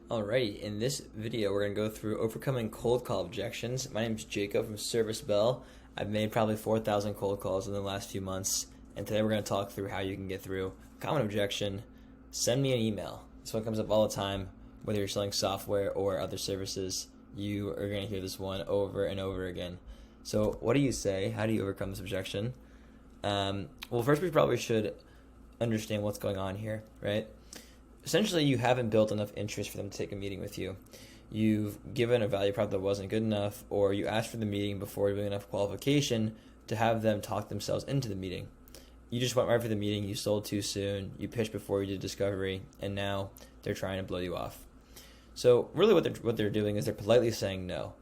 Alrighty, in this video we're going to go through overcoming cold call objections. My name is Jacob from Service Bell. I've made probably 4,000 cold calls in the last few months, and today we're going to talk through how you can get through a common objection. Send me an email. This one comes up all the time, whether you're selling software or other services. You are going to hear this one over and over again. So what do you say? How do you overcome this objection? Well, first we probably should understand what's going on here, right? Essentially, you haven't built enough interest for them to take a meeting with you. You've given a value prop that wasn't good enough, or you asked for the meeting before doing enough qualification to have them talk themselves into the meeting. You just went right for the meeting, you sold too soon, you pitched before you did discovery, and now they're trying to blow you off. So really what they're doing is they're politely saying no,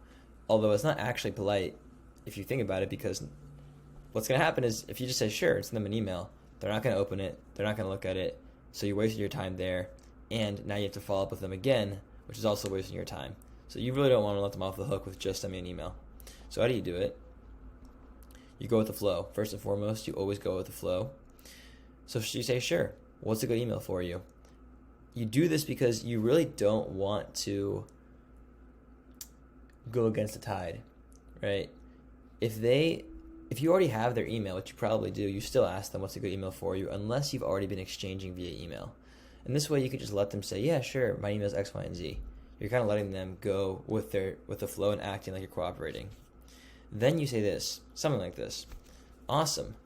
although it's not actually polite if you think about it, because what's going to happen is if you just say sure, send them an email, they're not going to open it, they're not going to look at it, so you wasted your time there, and now you have to follow up with them again, which is also wasting your time. So you really don't want to let them off the hook with just send me an email. So how do you do it? You go with the flow. First and foremost, you always go with the flow. So you say, sure, what's a good email for you? You do this because you really don't want to go against the tide, right? If you already have their email, which you probably do, you still ask them what's a good email for you, unless you've already been exchanging via email. And this way you could just let them say, yeah, sure, my email is X, Y, and Z. You're kind of letting them go with the flow and acting like you're cooperating. Then you say this, something like this. Awesome.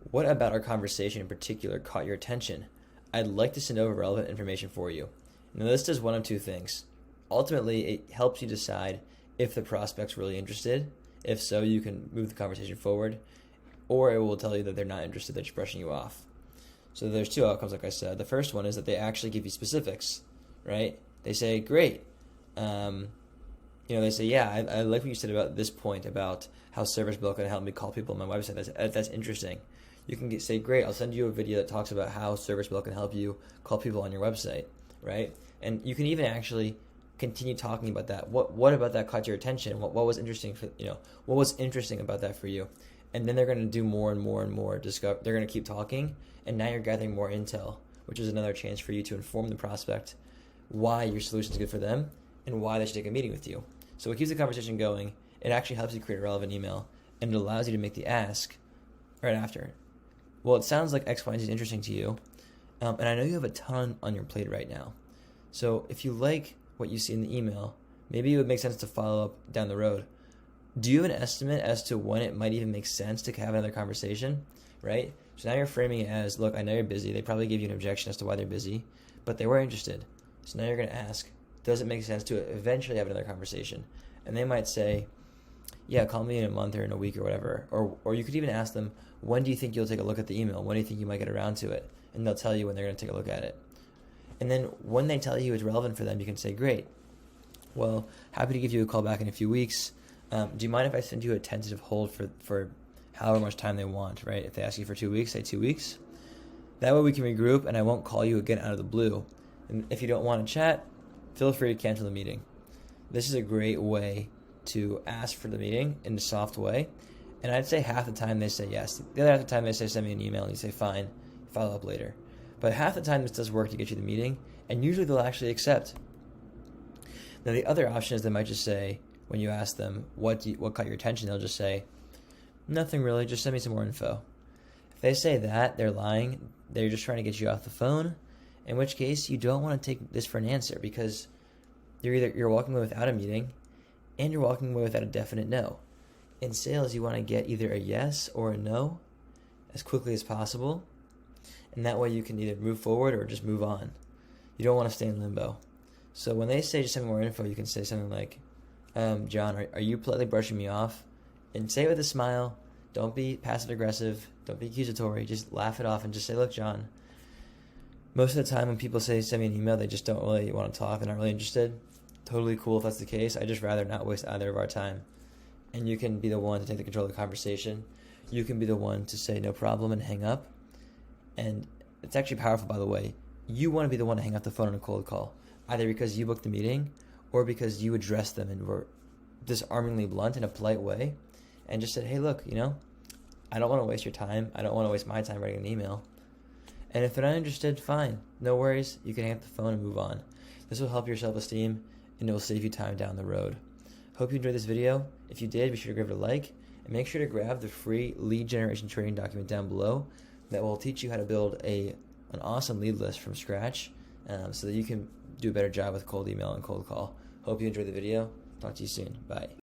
What about our conversation in particular caught your attention? I'd like to send over relevant information for you. Now this does one of two things. Ultimately, it helps you decide if the prospect's really interested. If so, you can move the conversation forward, or it will tell you that they're not interested, they're just brushing you off. So there's two outcomes, like I said. The first one is that they actually give you specifics, right? They say, great. They say, yeah, I like what you said about this point about how Service Bill can help me call people on my website. That's interesting. You can say, great, I'll send you a video that talks about how Service Bill can help you call people on your website, right? And you can even actually continue talking about that. What about that caught your attention? What was interesting what was interesting about that for you? And then they're going to do more and more and more. They're going to keep talking, and now you're gathering more intel, which is another chance for you to inform the prospect why your solution is good for them and why they should take a meeting with you. So it keeps the conversation going. It actually helps you create a relevant email, and it allows you to make the ask right after. Well, it sounds like X, Y, and Z is interesting to you, and I know you have a ton on your plate right now. So if you like what you see in the email, maybe it would make sense to follow up down the road. Do you have an estimate as to when it might even make sense to have another conversation, right? So now you're framing it as, look, I know you're busy. They probably gave you an objection as to why they're busy, but they were interested. So now you're going to ask, does it make sense to eventually have another conversation? And they might say, yeah, call me in a month or in a week or whatever. Or you could even ask them, when do you think you'll take a look at the email? When do you think you might get around to it? And they'll tell you when they're going to take a look at it. And then when they tell you it's relevant for them, you can say, great. Well, happy to give you a call back in a few weeks. Do you mind if I send you a tentative hold for however much time they want, right? If they ask you for 2 weeks, say 2 weeks. That way we can regroup and I won't call you again out of the blue. And if you don't want to chat, feel free to cancel the meeting. This is a great way to ask for the meeting in a soft way. And I'd say half the time they say yes. The other half the time they say send me an email and you say fine, follow up later. But half the time this does work to get you the meeting, and usually they'll actually accept. Now the other option is they might just say, when you ask them what caught your attention, they'll just say, nothing really, just send me some more info. If they say that, they're lying. They're just trying to get you off the phone, in which case you don't want to take this for an answer, because you're walking away without a meeting and you're walking away without a definite no. In sales, you want to get either a yes or a no as quickly as possible, and that way you can either move forward or just move on. You don't want to stay in limbo. So when they say just send me more info, you can say something like, John, are you politely brushing me off? And say it with a smile. Don't be passive aggressive. Don't be accusatory. Just laugh it off and just say, look, John, most of the time when people say send me an email, they just don't really want to talk. They're not really interested. Totally cool if that's the case. I just rather not waste either of our time. And you can be the one to take the control of the conversation. You can be the one to say no problem and hang up. And it's actually powerful, by the way. You want to be the one to hang up the phone on a cold call, either because you booked the meeting or because you addressed them and were disarmingly blunt in a polite way and just said, hey, look, I don't want to waste your time. I don't want to waste my time writing an email. And if they're not interested, fine. No worries. You can hang up the phone and move on. This will help your self-esteem, and it will save you time down the road. Hope you enjoyed this video. If you did, be sure to give it a like, and make sure to grab the free lead generation training document down below that will teach you how to build an awesome lead list from scratch, so that you can do a better job with cold email and cold call. Hope you enjoyed the video. Talk to you soon. Bye.